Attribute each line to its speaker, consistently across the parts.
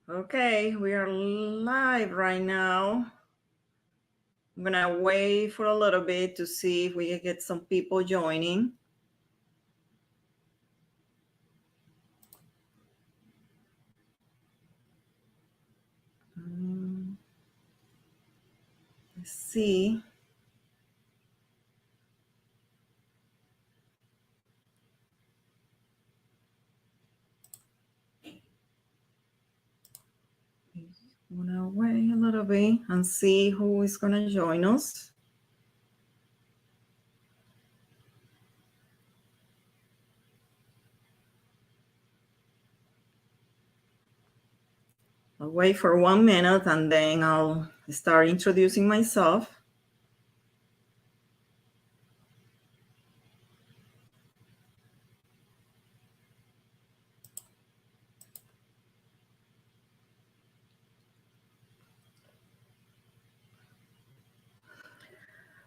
Speaker 1: Okay, we are live right now. I'm gonna wait for a little bit to see if we can get some people joining. Let's see. I'm gonna wait a little bit and see who is gonna join us. I'll wait for 1 minute and then I'll start introducing myself.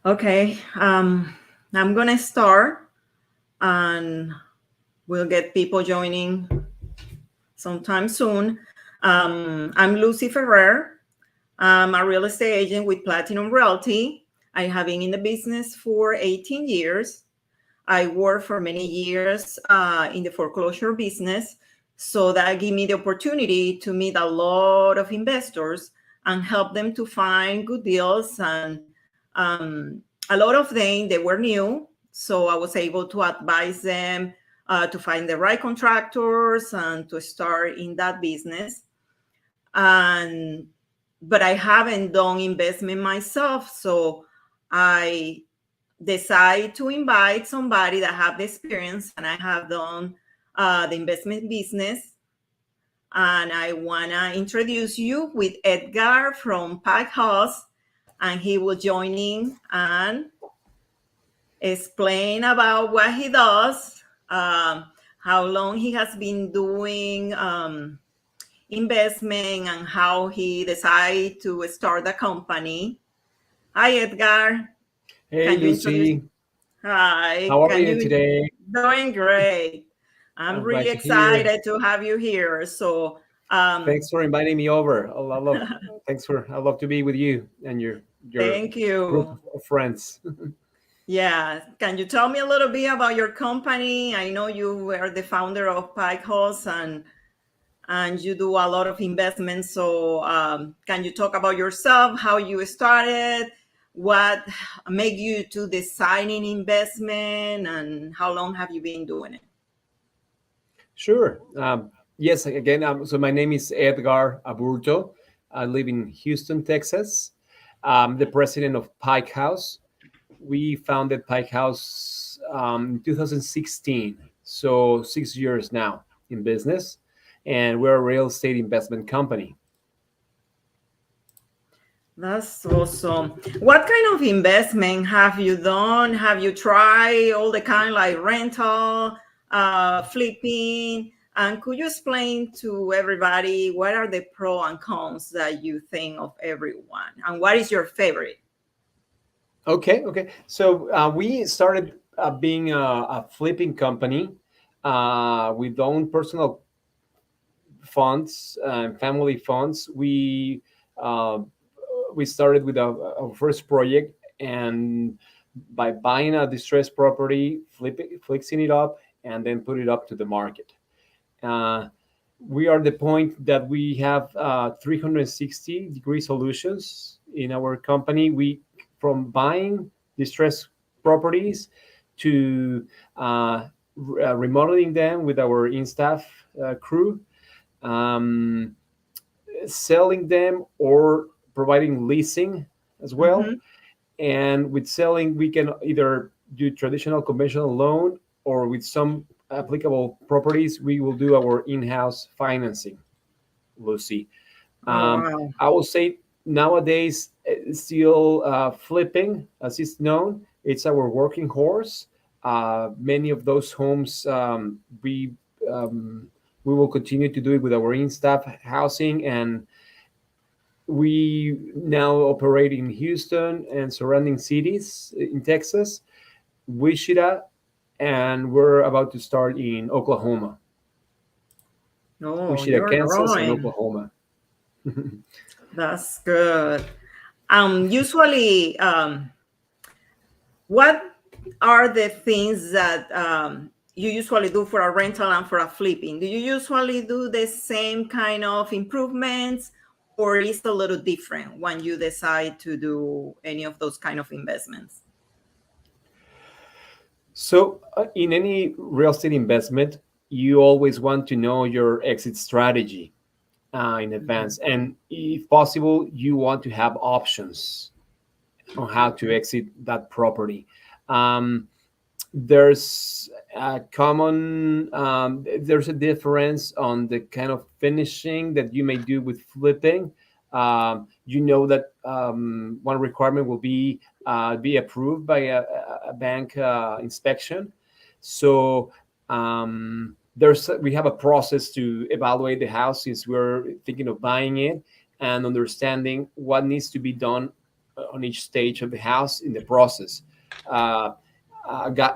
Speaker 1: Okay, I'm gonna start and we'll get people joining sometime soon. I'm Lucy Ferrer. I'm a real estate agent with Platinum Realty. I have been in the business for 18 years. I worked for many years in the foreclosure business. So that gave me the opportunity to meet a lot of investors and help them to find good deals. And a lot of them, they were new. So I was able to advise them to find the right contractors and to start in that business. And but I haven't done investment myself. So I decide to invite somebody that have the experience and I have done the investment business. And I want to introduce you with Edgar from Pikehaus, and he will join in and explain about what he does, how long he has been doing investment, and how he decided to start the company. Hi, Edgar.
Speaker 2: Hey,
Speaker 1: Can you introduce?
Speaker 2: Lucy.
Speaker 1: Hi.
Speaker 2: How are
Speaker 1: Can
Speaker 2: you
Speaker 1: you?
Speaker 2: today?
Speaker 1: Doing great. I'm
Speaker 2: I'm glad
Speaker 1: really
Speaker 2: to hear.
Speaker 1: excited to have you here. So, um,
Speaker 2: Thanks for inviting me over. I love to be with you and your
Speaker 1: thank
Speaker 2: group
Speaker 1: you.
Speaker 2: of friends.
Speaker 1: Yeah. Can you tell me a little bit about your company? I know you were the founder of Pikehaus and you do a lot of investments. So, can you talk about yourself, how you started, what made you to decide in investment, and how long have you been doing it?
Speaker 2: Sure. Yes, again, so my name is Edgar Aburto. I live in Houston, Texas. I'm the president of Pikehaus. We founded Pikehaus in 2016, so 6 years now in business, and we're a real estate investment company.
Speaker 1: That's awesome. What kind of investment have you done? Have you tried all the kind like rental, flipping? And could you explain to everybody what are the pros and cons that you think of everyone? And what is your favorite?
Speaker 2: Okay. So we started being a flipping company with own personal funds and family funds. Uh, we started with our first project, and by buying a distressed property, fixing it up, and then put it up to the market. Uh, we are the point that we have 360-degree solutions in our company. We from buying distressed properties to remodeling them with our in-staff crew, um, selling them or providing leasing as well.
Speaker 1: Mm-hmm.
Speaker 2: And with selling, we can either do traditional conventional loan, or with some applicable properties, we will do our in-house financing, Lucy.
Speaker 1: Oh,
Speaker 2: Um,
Speaker 1: wow.
Speaker 2: I will say nowadays, still flipping, as it's known, it's our working horse. Many of those homes, um, we will continue to do it with our in-staff housing, and we now operate in Houston and surrounding cities in Texas, Wichita, and we're about to start in Oklahoma,
Speaker 1: Oh,
Speaker 2: Wichita,
Speaker 1: you're
Speaker 2: Kansas, and
Speaker 1: growing.
Speaker 2: Oklahoma.
Speaker 1: That's good. Usually, what are the things that you usually do for a rental and for a flipping? Do you usually do the same kind of improvements, or is it a little different when you decide to do any of those kind of investments?
Speaker 2: So, in any real estate investment, you always want to know your exit strategy in advance. And if possible, you want to have options on how to exit that property. Um, there's a common there's a difference on the kind of finishing that you may do with flipping. You know that one requirement will be approved by a bank inspection. So there's we have a process to evaluate the house since we're thinking of buying it, and understanding what needs to be done on each stage of the house in the process. Uh,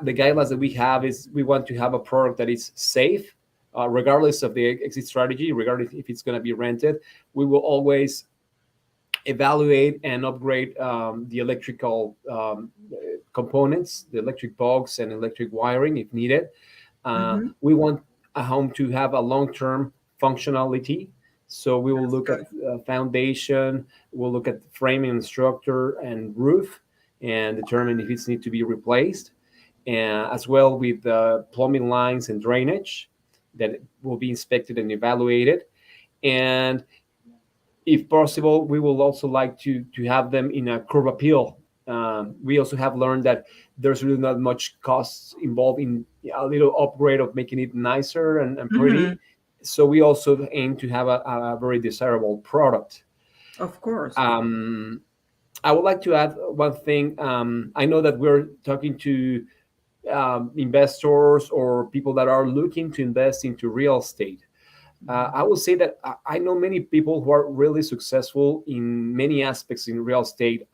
Speaker 2: the guidelines that we have is we want to have a product that is safe, regardless of the exit strategy, regardless if it's going to be rented. We will always evaluate and upgrade the electrical components, the electric box and electric wiring if needed.
Speaker 1: Mm-hmm.
Speaker 2: We want a home to have a long-term functionality. So we will
Speaker 1: That's
Speaker 2: look at
Speaker 1: good.
Speaker 2: foundation, we'll look at framing and structure and roof, and determine if it's need to be replaced, and as well with plumbing lines and drainage that will be inspected and evaluated. And if possible, we will also like to have them in a curb appeal. We also have learned that there's really not much costs involved in a little upgrade of making it nicer and
Speaker 1: Mm-hmm.
Speaker 2: pretty. So we also aim to have a very desirable product.
Speaker 1: Of course.
Speaker 2: Um, I would like to add one thing. I know that we're talking to investors or people that are looking to invest into real estate. I will say that I know many people who are really successful in many aspects in real estate.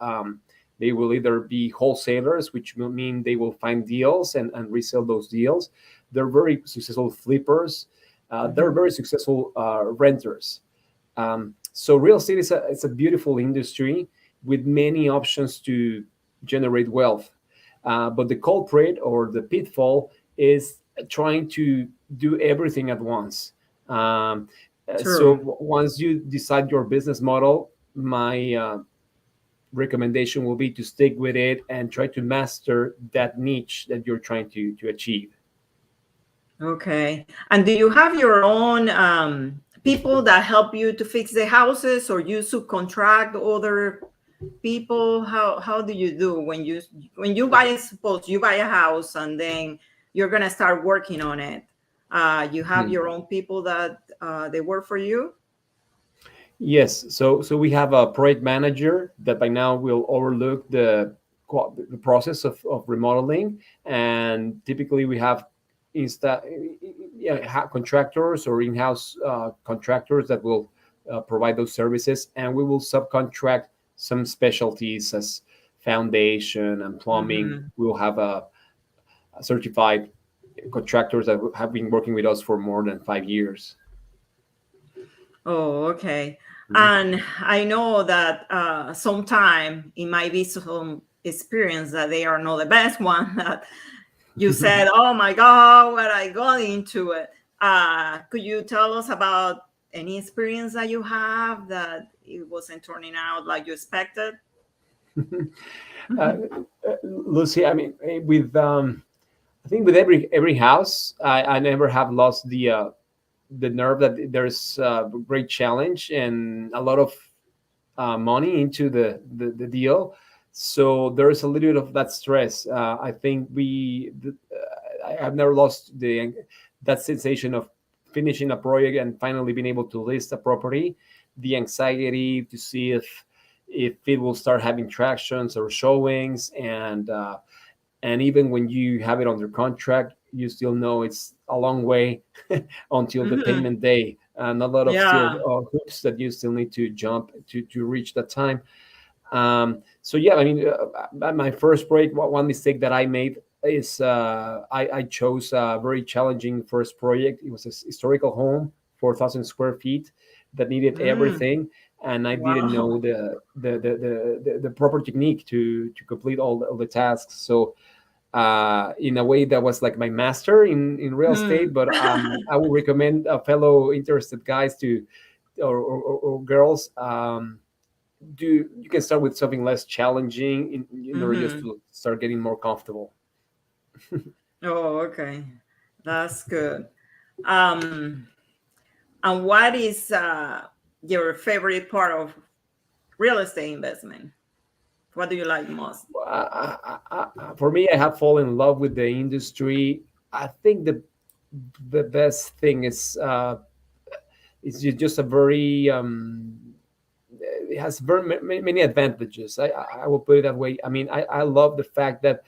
Speaker 2: They will either be wholesalers, which will mean they will find deals and resell those deals. They're very successful flippers. They're
Speaker 1: Mm-hmm.
Speaker 2: very successful renters. So real estate is it's a beautiful industry with many options to generate wealth. But the culprit or the pitfall is trying to do everything at once. Um,
Speaker 1: True.
Speaker 2: once you decide your business model, my recommendation will be to stick with it and try to master that niche that you're trying to achieve.
Speaker 1: Okay. And do you have your own people that help you to fix the houses, or you subcontract other people? How do you do when you buy, suppose you buy a house and then you're gonna start working on it? You have
Speaker 2: Hmm.
Speaker 1: your own people that they work for you?
Speaker 2: Yes, so we have a project manager that by now will overlook the process of remodeling, and typically we have insta yeah, contractors or in-house contractors that will provide those services, and we will subcontract some specialties as foundation and plumbing.
Speaker 1: Hmm.
Speaker 2: We will have a certified contractors that have been working with us for more than 5 years.
Speaker 1: Oh, okay.
Speaker 2: Mhm.
Speaker 1: And I know that sometime it might be some experience that they are not the best one, that you said, "Oh my God, what I got into it." Could you tell us about any experience that you have that it wasn't turning out like you expected?
Speaker 2: uh, Lucy, I mean, with I think with every house, I never have lost the nerve that there's a great challenge and a lot of money into the deal. So there's a little bit of that stress. I think I've never lost the that sensation of finishing a project and finally being able to list a property. The anxiety to see if it will start having tractions or showings, and even when you have it under contract, you still know it's a long way until the
Speaker 1: Hmm.
Speaker 2: payment day, and a lot of still
Speaker 1: Yeah.
Speaker 2: hoops that you still need to jump to reach that time. So yeah, I mean, at my first break, one mistake that I made is I chose a very challenging first project. It was a historical home, 4,000 square feet, that needed
Speaker 1: Mm.
Speaker 2: everything. and I didn't know
Speaker 1: Wow.
Speaker 2: the proper technique to complete all the tasks. So in a way, that was like my master in real estate.
Speaker 1: Mhm.
Speaker 2: But I would recommend fellow interested guys to or girls, do you can start with something less challenging in order just
Speaker 1: Mhm.
Speaker 2: to start getting more comfortable.
Speaker 1: Oh, okay. That's good. Um, and what is your favorite part of real estate investment? What do you like most?
Speaker 2: For me, I have fallen in love with the industry. I think the best thing is it's just a very it has very many advantages. I will put it that way. I mean, I love the fact that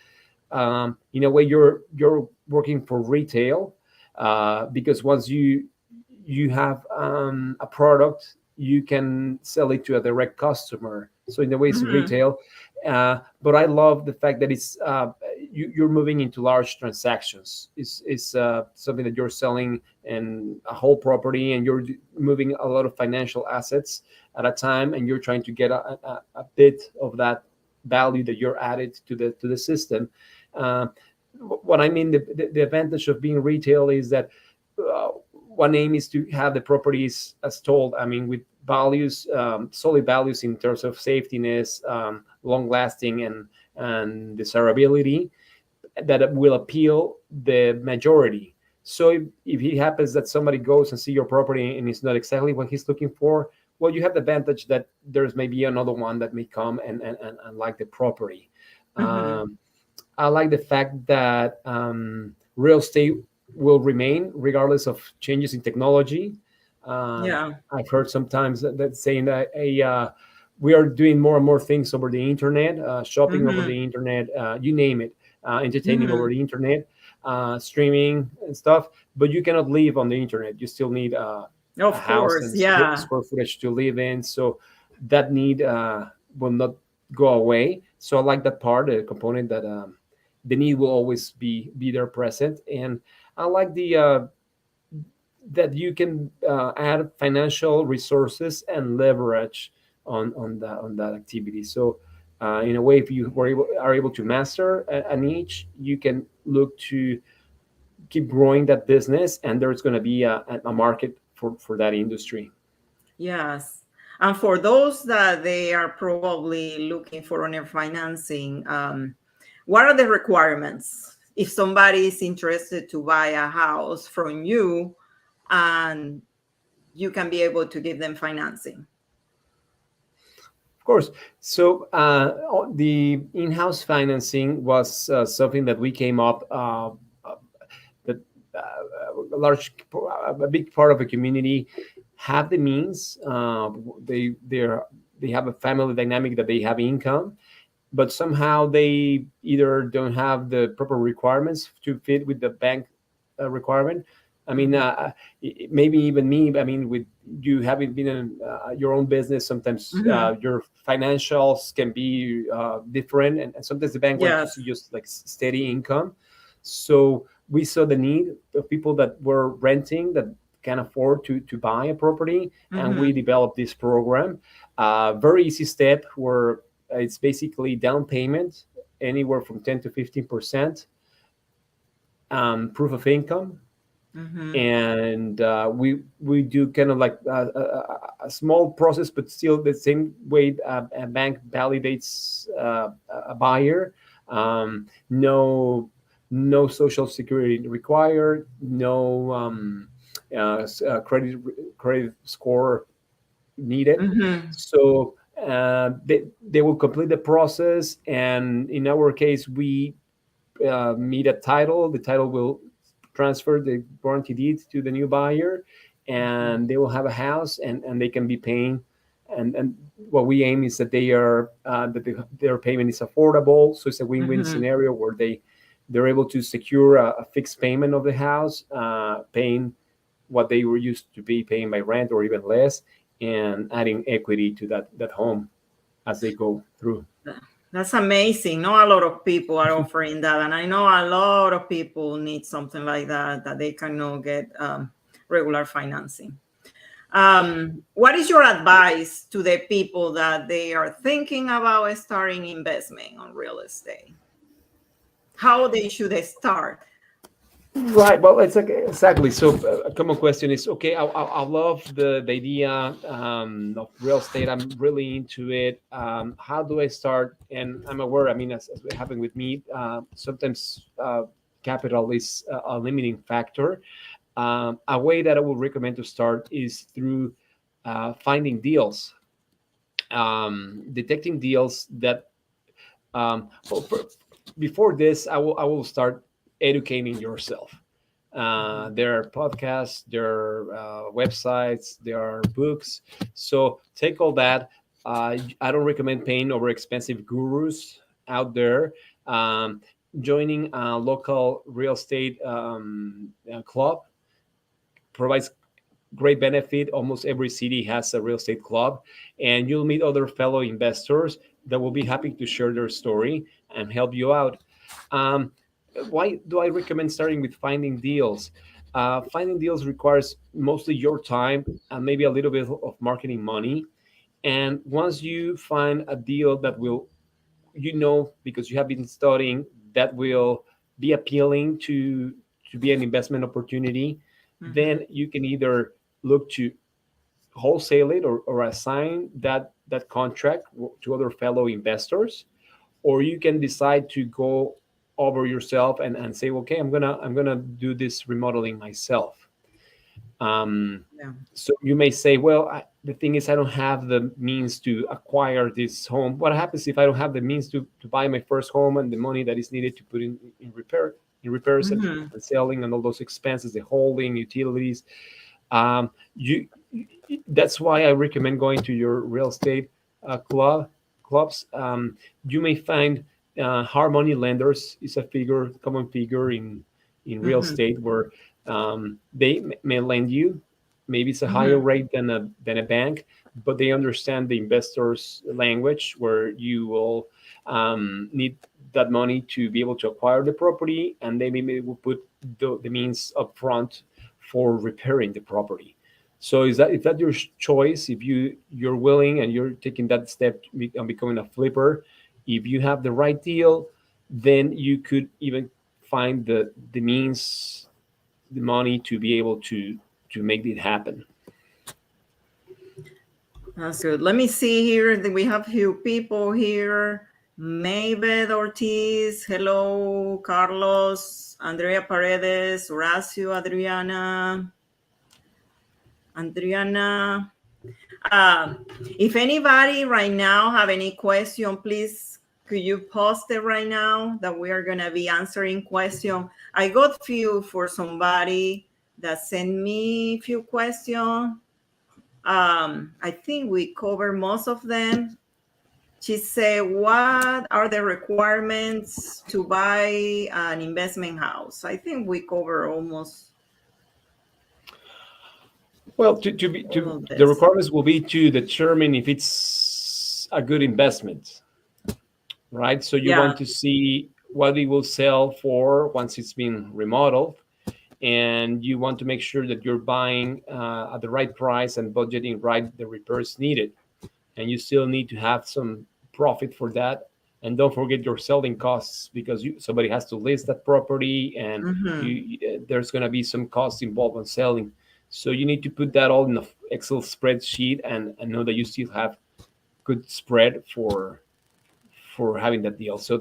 Speaker 2: in a way you're working for retail, because once you have a product, you can sell it to a direct customer. So in a way, it's
Speaker 1: Mhm.
Speaker 2: retail. But I love the fact that you're moving into large transactions. It's something that you're selling and a whole property, and you're moving a lot of financial assets at a time, and you're trying to get a bit of that value that you're added to the system. Uh, what I mean, the advantage of being retail is that one aim is to have the properties as told. I mean, with values, solid values in terms of safetiness, long lasting, and desirability that will appeal the majority. So if it happens that somebody goes and see your property and it's not exactly what he's looking for, well, you have the advantage that there's maybe another one that may come and like the property.
Speaker 1: Mhm.
Speaker 2: Um, I like the fact that real estate will remain regardless of changes in technology.
Speaker 1: Yeah.
Speaker 2: I've heard sometimes that saying that we are doing more and more things over the internet, shopping over
Speaker 1: Mhm.
Speaker 2: the internet, you name it, entertaining over
Speaker 1: Mhm.
Speaker 2: the internet, streaming and stuff. But you cannot live on the internet. You still need a
Speaker 1: Of
Speaker 2: house
Speaker 1: course.
Speaker 2: and
Speaker 1: Yeah.
Speaker 2: square footage to live in. So that need will not go away. So I like that part, the component that the need will always be there present. And I like the that you can add financial resources and leverage on that activity. So in a way, if you are able to master a niche, you can look to keep growing that business, and there's going to be a market for that industry.
Speaker 1: Yes. And for those that they are probably looking for owner financing, what are the requirements if somebody is interested to buy a house from you and you can be able to give them financing?
Speaker 2: Of course. So the in-house financing was something that we came up that a big part of the community have the means. They have a family dynamic that they have income, but somehow they either don't have the proper requirements to fit with the bank requirement. I mean,
Speaker 1: Mhm.
Speaker 2: maybe even me. I mean, with you having been in your own business, sometimes
Speaker 1: Mhm.
Speaker 2: your financials can be different, and sometimes the bank wants to
Speaker 1: Yes.
Speaker 2: see just like steady income. So we saw the need of people that were renting that can afford to buy a property, and we
Speaker 1: Mhm.
Speaker 2: developed this program. Very easy step where it's basically down payment anywhere from 10 to 15%, proof of income,
Speaker 1: Mhm.
Speaker 2: and we do kind of like a small process, but still the same way a bank validates a buyer. No social security required, no credit score needed.
Speaker 1: Mhm.
Speaker 2: So they will complete the process, and in our case, we meet a title. The title will transfer the warranty deed to the new buyer,
Speaker 1: Mhm.
Speaker 2: and they will have a house, and they can be paying. And what we aim is that their payment is affordable. So it's a win-win
Speaker 1: Mhm.
Speaker 2: scenario where they're able to secure a fixed payment of the house, paying what they were used to be paying by rent or even less, and adding equity to that home as they go through.
Speaker 1: That's amazing. Not a lot of people are offering that, and I know a lot of people need something like that they cannot get regular financing. What is your advice to the people that they are thinking about starting investment on real estate? How they should start?
Speaker 2: Right. Well, it's like exactly. So a common question is, okay, I love the idea of real estate. I'm really into it. How do I start? And I'm aware. I mean, as it happened with me, sometimes capital is a limiting factor. A way that I would recommend to start is through finding deals, detecting deals that well, before this, I will start educating yourself.
Speaker 1: Mhm.
Speaker 2: There are podcasts, there are websites, there are books. So take all that. I don't recommend paying over expensive gurus out there. Um, Joining a local real estate club provides great benefit. Almost every city has a real estate club, and you'll meet other fellow investors that will be happy to share their story and help you out. Um, why do I recommend starting with finding deals? Finding deals requires mostly your time and maybe a little bit of marketing money. And once you find a deal that will, because you have been studying, that will be appealing to be an investment opportunity,
Speaker 1: Mhm.
Speaker 2: then you can either look to wholesale it, or assign that contract to other fellow investors, or you can decide to go over yourself and say, okay, I'm gonna do this remodeling myself. um,
Speaker 1: Yeah.
Speaker 2: so you may say, well, the thing is, I don't have the means to acquire this home. What happens if I don't have the means to buy my first home and the money that is needed to put in repairs
Speaker 1: Mhm.
Speaker 2: and selling and all those expenses, the holding, utilities? You That's why I recommend going to your real estate clubs. You may find hard money lenders is a common figure in real
Speaker 1: Mhm.
Speaker 2: estate, where they may lend you. Maybe it's a higher
Speaker 1: Mhm.
Speaker 2: rate than a bank, but they understand the investor's language, where you will need that money to be able to acquire the property, and they maybe will put the means up front for repairing the property. So is that your choice? If you're willing and you're taking that step on becoming a flipper, if you have the right deal, then you could even find the means, the money to be able to make it happen.
Speaker 1: That's good. Let me see here. We have few people here. Maybeth Ortiz. Hello, Carlos. Andrea Paredes. Horacio. Adriana. If anybody right now have any question, please could you post it right now that we are gonna be answering question. I got few for somebody that sent me few questions. I think we cover most of them. She said, "What are the requirements to buy an investment house?" I think we cover almost
Speaker 2: Well, to be
Speaker 1: all
Speaker 2: to
Speaker 1: of
Speaker 2: the
Speaker 1: this.
Speaker 2: requirements will be to determine if it's a good investment, right? So you
Speaker 1: Yeah.
Speaker 2: want to see what it will sell for once it's been remodeled, and you want to make sure that you're buying at the right price and budgeting right the repairs needed. And you still need to have some profit for that. And don't forget your selling costs, because somebody has to list that property, and
Speaker 1: Mm-hmm.
Speaker 2: there's going to be some costs involved on selling. So you need to put that all in the Excel spreadsheet, and know that you still have good spread for having that deal. So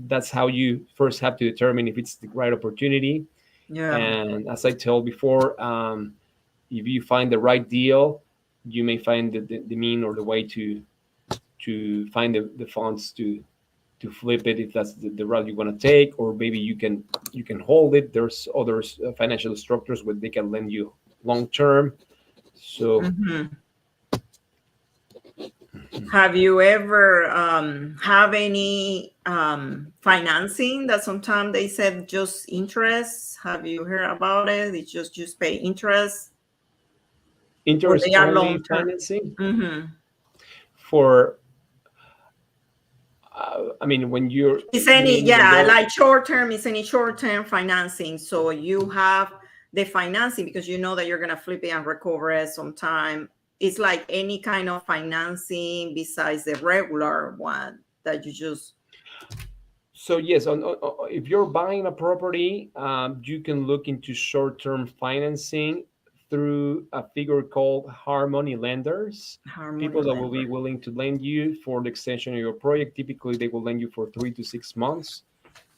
Speaker 2: that's how you first have to determine if it's the right opportunity.
Speaker 1: Yeah.
Speaker 2: And as I told before, if you find the right deal, you may find the mean or the way to find the funds to flip it, if that's the route you want to take. Or maybe you can hold it. There's other financial structures where they can lend you long term. So
Speaker 1: Mm-hmm. Have you ever have any financing that sometimes they said just interest? Have you heard about it? It's just pay interest or
Speaker 2: interest
Speaker 1: they are
Speaker 2: only
Speaker 1: long term?
Speaker 2: financing
Speaker 1: Mm-hmm.
Speaker 2: for I mean, when
Speaker 1: Is
Speaker 2: you
Speaker 1: any
Speaker 2: mean when
Speaker 1: yeah
Speaker 2: they're
Speaker 1: like short term? Is any short term financing? So you have the financing, because you know that you're going to flip it and recover it sometime. It's like any kind of financing besides the regular one that you just.
Speaker 2: So yes, if you're buying a property, you can look into short-term financing through a figure called hard money lenders.
Speaker 1: Harmony
Speaker 2: People that will be
Speaker 1: lender.
Speaker 2: willing to lend you for the extension of your project. Typically, they will lend you for 3 to 6 months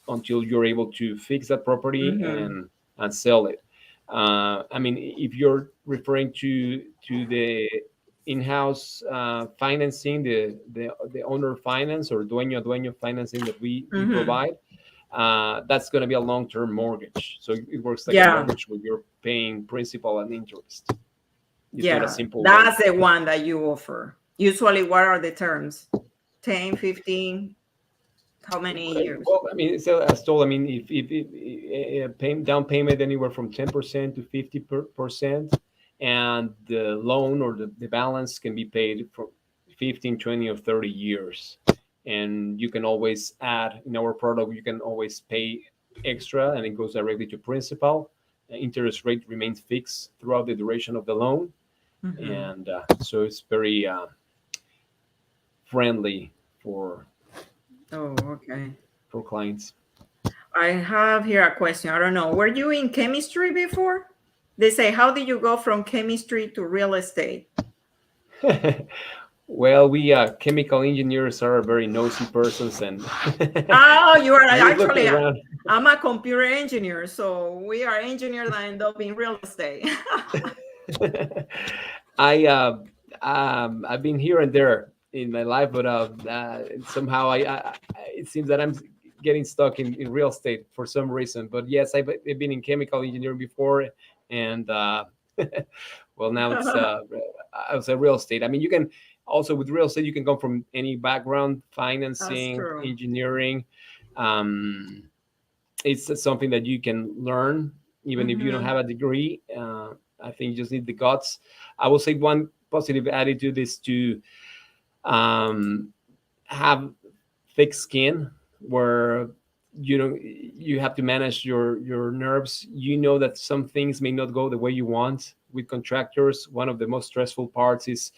Speaker 2: until you're able to fix that property
Speaker 1: Mm-hmm.
Speaker 2: and sell it. I mean, if you're referring to the in-house financing, the owner finance or dueño financing that we
Speaker 1: Mm-hmm.
Speaker 2: provide, that's going to be a long-term mortgage. So it works like a
Speaker 1: Yeah.
Speaker 2: mortgage where you're paying principal and interest. It's not a
Speaker 1: Yeah.
Speaker 2: simple loan.
Speaker 1: That's the one that you offer. Usually, what are the terms? 10, 15? How many years?
Speaker 2: Well, I mean, so as told, I mean, if down payment anywhere from 10% to 50%, and the loan or the balance can be paid for 15, 20, or 30 years. And you can always add in our product, you can always pay extra and it goes directly to principal. Interest rate remains fixed throughout the duration of the loan.
Speaker 1: Mm-hmm.
Speaker 2: And so it's very friendly for
Speaker 1: Oh, okay.
Speaker 2: for clients.
Speaker 1: I have here a question. I don't know. Were you in chemistry before? They say, how did you go from chemistry to real estate?
Speaker 2: Well, we chemical engineers are very nosy persons, and
Speaker 1: Oh, you are
Speaker 2: we look
Speaker 1: actually,
Speaker 2: around.
Speaker 1: I'm a computer engineer. So we are engineers that end up in real estate.
Speaker 2: I I've been here and there in my life, but somehow it seems that I'm getting stuck in real estate for some reason. But yes, I've been in chemical engineering before, and well, now it's I would say real estate. I mean, you can also with real estate you can come from any background,
Speaker 1: That's
Speaker 2: financing,
Speaker 1: true.
Speaker 2: engineering. Um, it's something that you can learn even if you don't
Speaker 1: Mm-hmm.
Speaker 2: have a degree. I think you just need the guts. I will say one positive attitude is to um, have thick skin, where you have to manage your nerves. You know that some things may not go the way you want with contractors. One of the most stressful parts is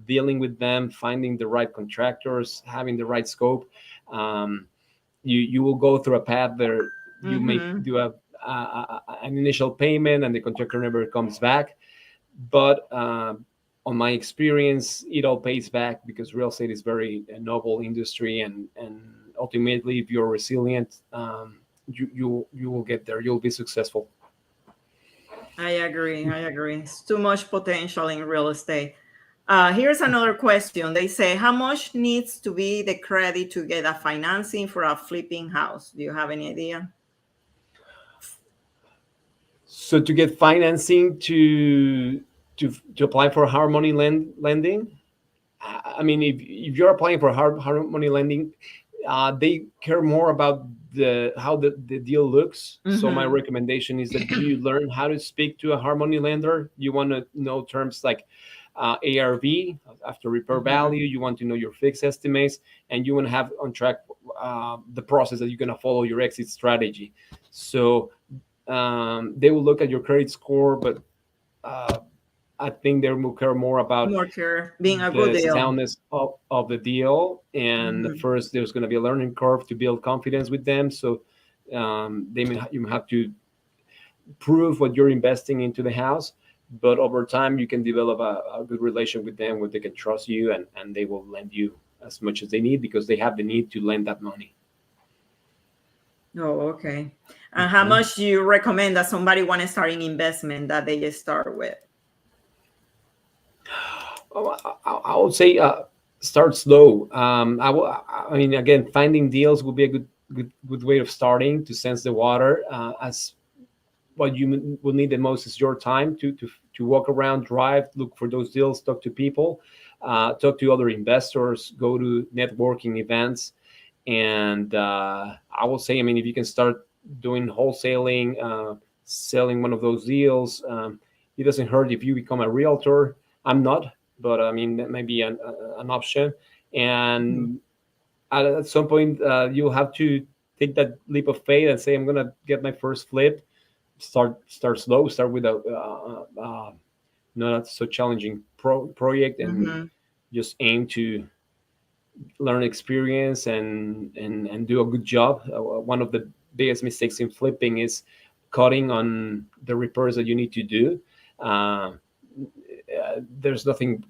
Speaker 2: dealing with them, finding the right contractors, having the right scope. Um, you will go through a path where you may
Speaker 1: Mm-hmm.
Speaker 2: do an initial payment and the contractor never comes back. But on my experience, it all pays back because real estate is very a noble industry, and ultimately, if you're resilient, you will get there. You'll be successful.
Speaker 1: I agree. I agree. It's too much potential in real estate. Here's another question. They say, how much needs to be the credit to get a financing for a flipping house? Do you have any idea?
Speaker 2: So to get financing to apply for hard money lending, I mean, if you're applying for hard money lending, they care more about the how the deal looks. So my
Speaker 1: Mm-hmm.
Speaker 2: recommendation is that you learn how to speak to a hard money lender. You want to know terms like ARV, after repair
Speaker 1: Mm-hmm.
Speaker 2: value. You want to know your fixed estimates, and you want to have on track the process that you're going to follow your exit strategy. So they will look at your credit score, but uh, I think they will care more about
Speaker 1: More care being a good
Speaker 2: the
Speaker 1: deal.
Speaker 2: soundness of the deal. And
Speaker 1: Mm-hmm.
Speaker 2: first, there's going to be a learning curve to build confidence with them. So you have to prove what you're investing into the house. But over time, you can develop a good relation with them where they can trust you, and they will lend you as much as they need because they have the need to lend that money.
Speaker 1: Oh, okay. And how
Speaker 2: Mhm.
Speaker 1: much do you recommend that somebody want to start an investment that they just start with?
Speaker 2: Oh, I would say start slow. I mean, again, finding deals will be a good way of starting to sense the water. As what you will need the most is your time to walk around, drive, look for those deals, talk to people, talk to other investors, go to networking events, and I will say, I mean, if you can start doing wholesaling, selling one of those deals, it doesn't hurt if you become a realtor. I'm not, but I mean that might be an option.
Speaker 1: Mhm.
Speaker 2: And at some point, you'll have to take that leap of faith and say, I'm gonna get my first flip. start slow, start with a not so challenging project, and
Speaker 1: Mm-hmm.
Speaker 2: just aim to learn experience and do a good job. One of the biggest mistakes in flipping is cutting on the repairs that you need to do. There's nothing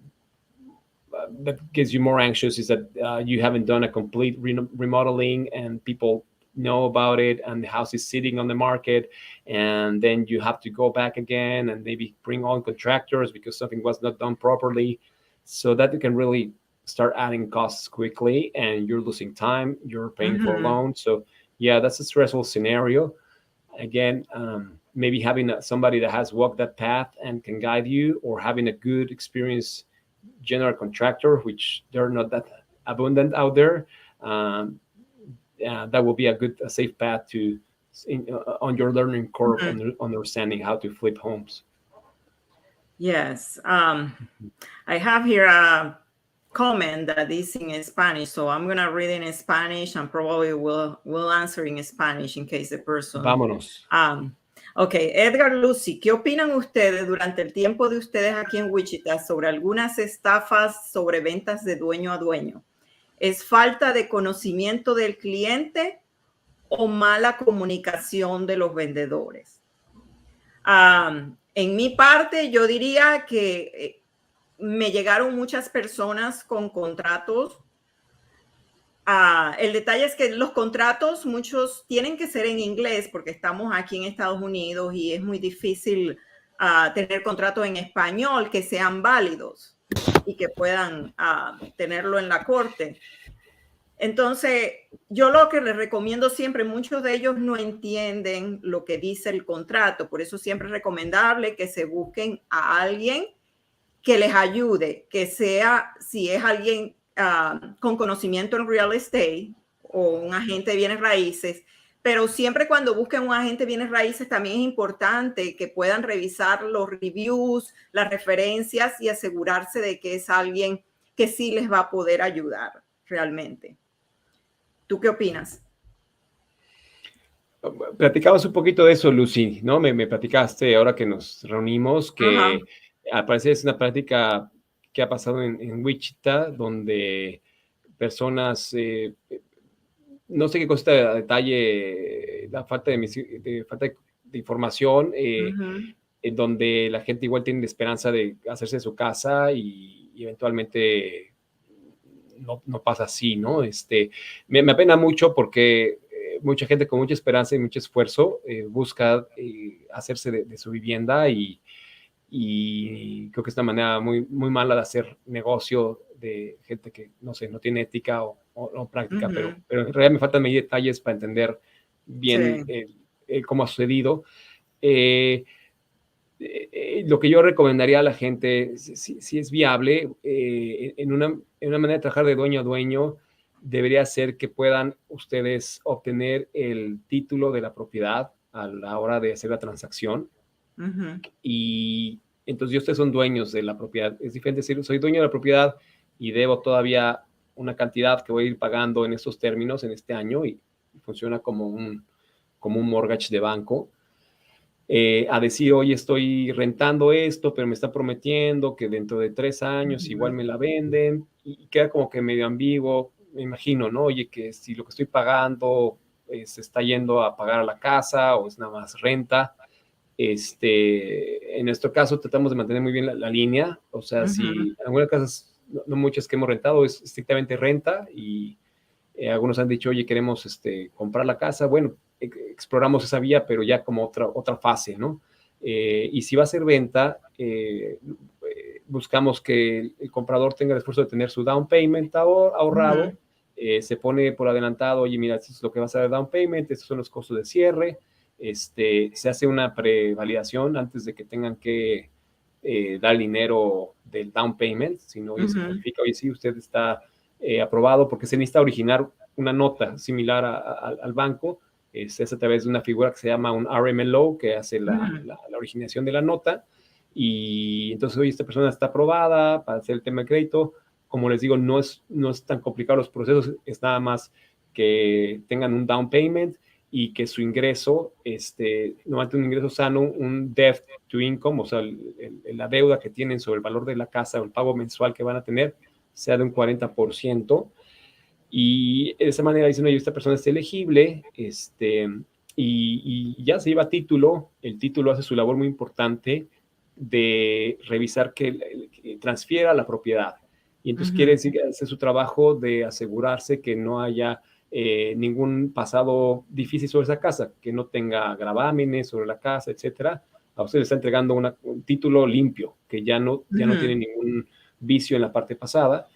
Speaker 2: that gets you more anxious is that you haven't done a complete remodeling and people know about it and the house is sitting on the market, and then you have to go back again and maybe bring on contractors because something was not done properly, so that you can really start adding costs quickly and you're losing time, you're paying for a
Speaker 1: Mm-hmm.
Speaker 2: loan. So yeah, that's a stressful scenario. Again, maybe having somebody that has walked that path and can guide you, or having a good experience general contractor, which they're not that abundant out there. Um, that will be a safe path to on your learning curve
Speaker 1: Mm-hmm.
Speaker 2: on understanding how to flip homes.
Speaker 1: Yes. I have here a comment that is in Spanish, so I'm gonna read in Spanish and probably will answer in Spanish in case the person.
Speaker 2: Vámonos.
Speaker 1: Um, ok, Edgar, Lucy, ¿qué opinan ustedes durante el tiempo de ustedes aquí en Wichita sobre algunas estafas sobre ventas de dueño a dueño? ¿Es falta de conocimiento del cliente o mala comunicación de los vendedores? En mi parte, yo diría que me llegaron muchas personas con contratos. El detalle es que los contratos, muchos tienen que ser en inglés porque estamos aquí en Estados Unidos y es muy difícil tener contratos en español que sean válidos y que puedan tenerlo en la corte. Entonces, yo lo que les recomiendo siempre, muchos de ellos no entienden lo que dice el contrato, por eso siempre es recomendable que se busquen a alguien que les ayude, que sea, si es alguien con conocimiento en real estate o un agente de bienes raíces, pero siempre cuando busquen un agente de bienes raíces también es importante que puedan revisar los reviews, las referencias y asegurarse de que es alguien que sí les va a poder ayudar realmente. ¿Tú qué opinas?
Speaker 2: Platicamos un poquito de eso, Lucy, ¿no? Me platicaste ahora que nos reunimos
Speaker 1: Ajá.
Speaker 2: que al parecer es una práctica que ha pasado en Wichita, donde personas, no sé qué consta a detalle, la falta de información,
Speaker 1: Uh-huh.
Speaker 2: en donde la gente igual tiene la esperanza de hacerse su casa y eventualmente no pasa así, ¿no? Me apena mucho porque mucha gente con mucha esperanza y mucho esfuerzo busca hacerse de su vivienda y creo que es una manera muy mala de hacer negocio de gente que, no sé, no tiene ética o práctica,
Speaker 1: Uh-huh.
Speaker 2: pero en realidad me faltan detalles para entender bien
Speaker 1: Sí.
Speaker 2: cómo ha sucedido. Eh, lo que yo recomendaría a la gente, si es viable, en una manera de trabajar de dueño a dueño, debería ser que puedan ustedes obtener el título de la propiedad a la hora de hacer la transacción.
Speaker 1: Uh-huh.
Speaker 2: Y entonces ustedes son dueños de la propiedad. Es diferente decir, soy dueño de la propiedad y debo todavía una cantidad que voy a ir pagando en estos términos en este año y funciona como un mortgage de banco. A decir, oye, estoy rentando esto, pero me está prometiendo que dentro de 3 años igual
Speaker 1: Uh-huh.
Speaker 2: me la venden, y queda como que medio ambiguo, me imagino, ¿no? Oye, que si lo que estoy pagando se está yendo a pagar a la casa o es nada más renta. En nuestro caso tratamos de mantener muy bien la línea, o sea,
Speaker 1: Uh-huh.
Speaker 2: si en algunas casas, no muchas que hemos rentado, es estrictamente renta y algunos han dicho, oye, queremos comprar la casa. Bueno, exploramos esa vía, pero ya como otra fase, ¿no? Y si va a ser venta, buscamos que el comprador tenga el esfuerzo de tener su down payment ahorrado.
Speaker 1: Uh-huh.
Speaker 2: Se pone por adelantado, oye, mira, esto es lo que va a ser el down payment, estos son los costos de cierre. Se hace una prevalidación antes de que tengan que dar dinero del down payment, sino oye, se
Speaker 1: Uh-huh.
Speaker 2: califica, oye, sí, usted está aprobado, porque se necesita originar una nota similar al banco. Se hace a través de una figura que se llama un RMLO, que hace
Speaker 1: Uh-huh.
Speaker 2: la originación de la nota. Y entonces, oye, esta persona está aprobada para hacer el tema de crédito. Como les digo, no es tan complicado los procesos, es nada más que tengan un down payment y que su ingreso, normalmente un ingreso sano, un debt to income, o sea, la deuda que tienen sobre el valor de la casa o el pago mensual que van a tener, sea de un 40%. Y de esa manera dicen, oye, esta persona es elegible, y ya se lleva título. El título hace su labor muy importante de revisar que transfiera la propiedad. Y entonces quiere decir que hace su trabajo de asegurarse que no haya ningún pasado difícil sobre esa casa, que no tenga gravámenes sobre la casa, etcétera. A usted le está entregando un título limpio, que ya no tiene ningún vicio en la parte pasada.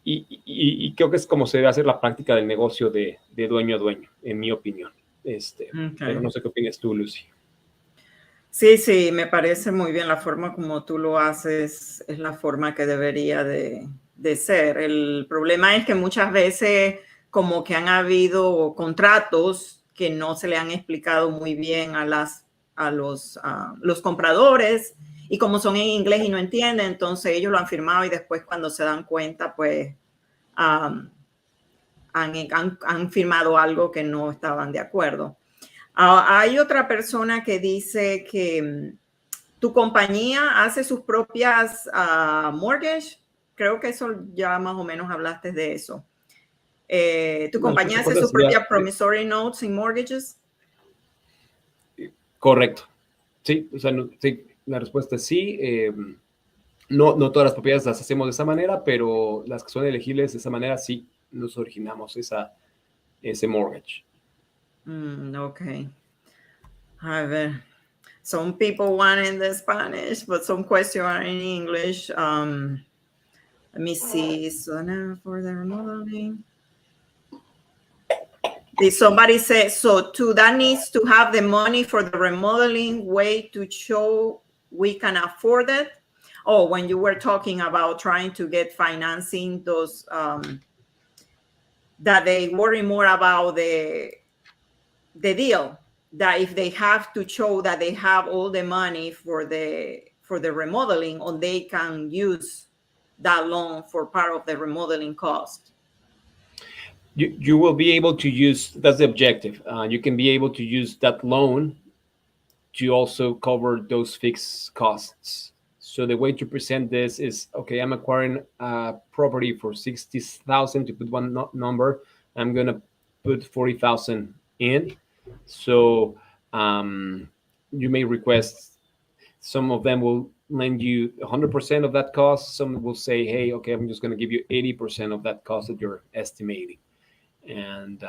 Speaker 2: Y creo que es como se debe hacer la práctica del negocio de dueño a dueño, en mi opinión. Pero no sé qué opinas tú, Lucy.
Speaker 1: Sí, sí, me parece muy bien la forma como tú lo haces, es la forma que debería de ser. El problema es que muchas veces como que han habido contratos que no se le han explicado muy bien a los compradores, y como son en inglés y no entienden, entonces ellos lo han firmado y después cuando se dan cuenta, pues han firmado algo que no estaban de acuerdo. Hay otra persona que dice que tu compañía hace sus propias mortgage. Creo que eso ya más o menos hablaste de eso. ¿Tu compañía hace sus propias promissory notes y mortgages?
Speaker 2: Correcto. Sí, o sea, sí, la respuesta es sí. No todas las propiedades las hacemos de esa manera, pero las que son elegibles de esa manera, sí, nos originamos ese mortgage.
Speaker 1: Okay. A ver. Some people want in the Spanish, but some questions are in English. Let me see. So now for the remodeling. Did somebody say, so too, that needs to have the money for the remodeling way to show we can afford it? Oh, when you were talking about trying to get financing, those that they worry more about the deal, that if they have to show that they have all the money for the remodeling, or they can use that loan for part of the remodeling cost.
Speaker 2: You will be able to use, that's the objective. You can be able to use that loan to also cover those fixed costs. So the way to present this is, okay, I'm acquiring a property for 60,000 to put one number. I'm going to put 40,000 in. So you may request, some of them will lend you 100% of that cost. Some will say, hey, okay, I'm just going to give you 80% of that cost that you're estimating. And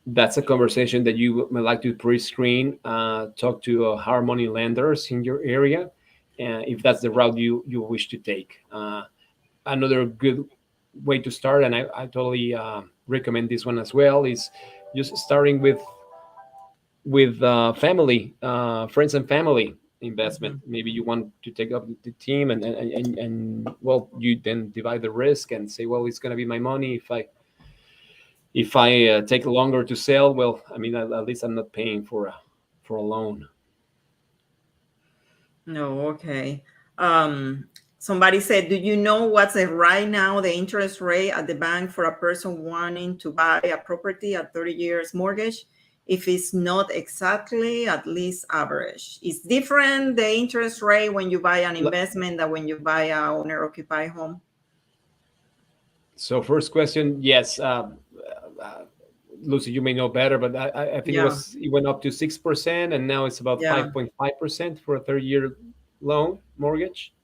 Speaker 2: that's a conversation that you might like to pre-screen, talk to hard money lenders in your area, if that's the route you wish to take. Another good way to start, and I totally recommend this one as well, is just starting with family, friends and family investment. Maybe you want to take up the team, and well, you then divide the risk and say, well, it's going to be my money. If I take longer to sell, well, I mean, at least I'm not paying for a loan.
Speaker 1: No, okay. Somebody said, do you know what's right now the interest rate at the bank for a person wanting to buy a property at 30 years mortgage? If it's not exactly, at least average. It's different, the interest rate, when you buy an investment than when you buy a owner-occupied home?
Speaker 2: So first question, yes. Lucy, you may know better, but I think it went up to 6%, and now it's about 5.5% for a 30-year loan mortgage.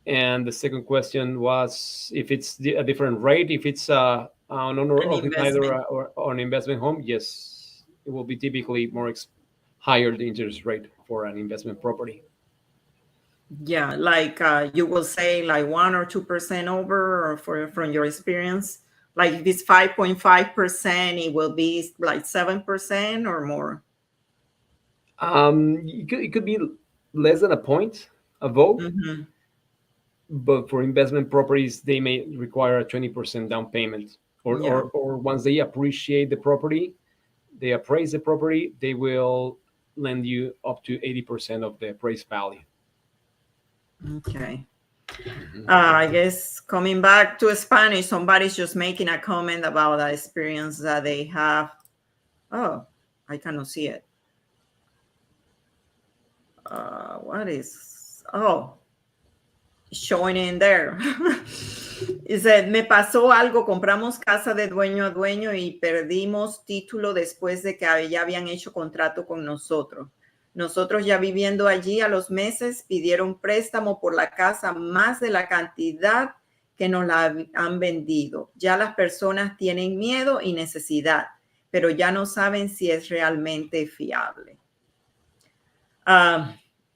Speaker 2: And the second question was if it's a different rate, if it's an owner-occupied or an investment home. Yes, it will be typically more higher the interest rate for an investment property.
Speaker 1: Yeah, like you will say like 1 or 2% over, or from your experience. Like if it's 5.5%, it will be like 7% or more.
Speaker 2: It could be less than a point, a vote.
Speaker 1: Mm-hmm.
Speaker 2: But for investment properties, they may require a 20% down payment, or once they appreciate the property, they appraise the property, they will lend you up to 80% of the appraised value.
Speaker 1: Okay. I guess coming back to Spanish, somebody's just making a comment about the experience that they have Oh, I cannot see it. What is? Oh, showing in there. Dice, me pasó algo, compramos casa de dueño a dueño y perdimos título después de que ya habían hecho contrato con nosotros. Nosotros ya viviendo allí a los meses pidieron préstamo por la casa más de la cantidad que nos la han vendido. Ya las personas tienen miedo y necesidad, pero ya no saben si es realmente fiable.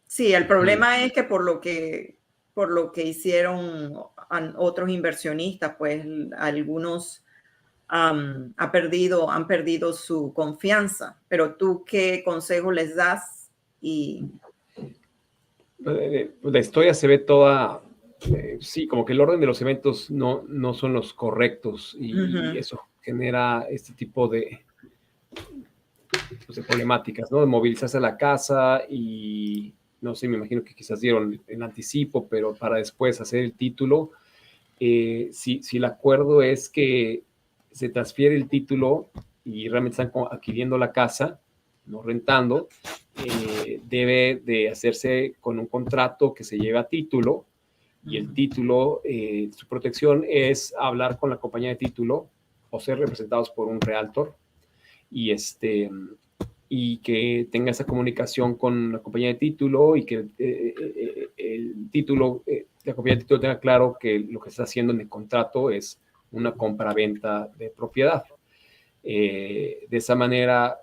Speaker 1: Sí, el problema es que por lo que hicieron otros inversionistas, pues algunos han perdido su confianza. Pero tú, ¿qué consejo les das? Y
Speaker 2: La historia se ve toda, sí, como que el orden de los eventos no son los correctos y eso genera este tipo pues, de problemáticas, ¿no? De movilizarse a la casa y no sé, me imagino que quizás dieron el anticipo, pero para después hacer el título, si el acuerdo es que se transfiere el título y realmente están adquiriendo la casa, no rentando, debe de hacerse con un contrato que se lleve a título y el título, su protección es hablar con la compañía de título o ser representados por un realtor y que tenga esa comunicación con la compañía de título y que el título, la compañía de título tenga claro que lo que está haciendo en el contrato es una compra-venta de propiedad. De esa manera,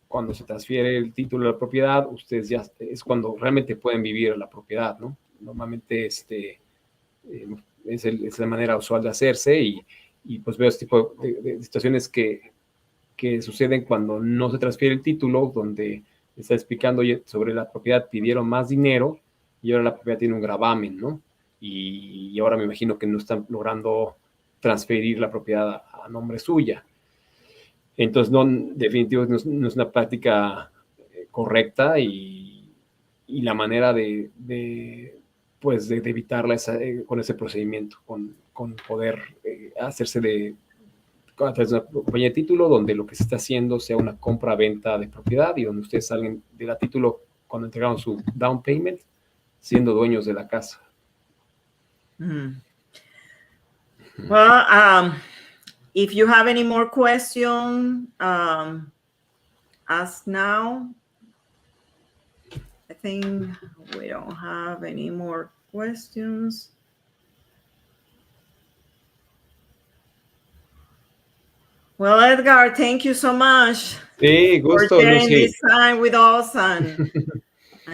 Speaker 2: cuando se transfiere el título de la propiedad, ustedes ya es cuando realmente pueden vivir la propiedad, ¿no? Normalmente es la manera usual de hacerse y pues veo este tipo de situaciones que suceden cuando no se transfiere el título, donde está explicando sobre la propiedad, pidieron más dinero y ahora la propiedad tiene un gravamen, ¿no? Y ahora me imagino que no están logrando transferir la propiedad a nombre suya. Entonces, definitivamente no es una práctica correcta y la manera de evitarla con ese procedimiento, con poder hacerse a través de una compañía de título donde lo que se está haciendo sea una compra-venta de propiedad y donde ustedes salen de la título cuando entregaron su down payment siendo dueños de la casa.
Speaker 1: Well, if you have any more questions, ask now. I think we don't have any more questions. Well, Edgar, thank you so much
Speaker 2: gusto,
Speaker 1: for sharing
Speaker 2: Lucy.
Speaker 1: this time with us and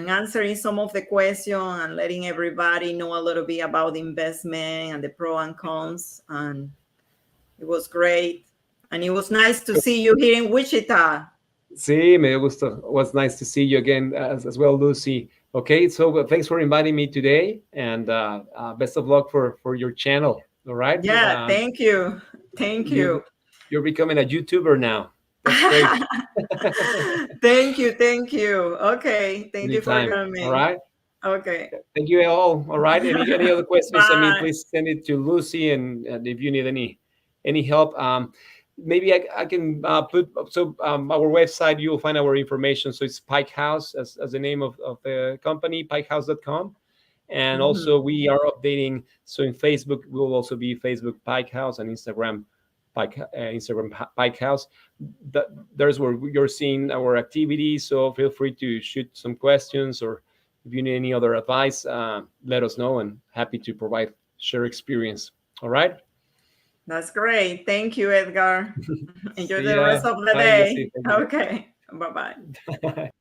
Speaker 1: answering some of the questions and letting everybody know a little bit about the investment and the pros and cons. And it was great. And it was nice to see you here in Wichita.
Speaker 2: Sí, me dio gusto. It was nice to see you again as well, Lucy. Okay, so thanks for inviting me today and best of luck for your channel. All right.
Speaker 1: Yeah, thank you. Thank you.
Speaker 2: You're becoming a YouTuber now. That's great.
Speaker 1: Thank you. Thank you. Okay. Thank you for
Speaker 2: Anytime.
Speaker 1: coming.
Speaker 2: All right.
Speaker 1: Okay.
Speaker 2: Thank you all. All right. Any other questions?
Speaker 1: Bye.
Speaker 2: Please send it to Lucy, and if you need any help, maybe I can put our website. You'll find our information. So it's Pikehaus as the name of the company, pikehaus.com. And also we are updating. So in Facebook, we'll also be Facebook Pikehaus and Instagram Pikehaus. There's where you're seeing our activities. So feel free to shoot some questions, or if you need any other advice, let us know, and happy to share experience. All right.
Speaker 1: That's great. Thank you, Edgar. Enjoy the
Speaker 2: ya.
Speaker 1: rest of the
Speaker 2: Bye,
Speaker 1: day.
Speaker 2: Lucy.
Speaker 1: Okay. Bye-bye.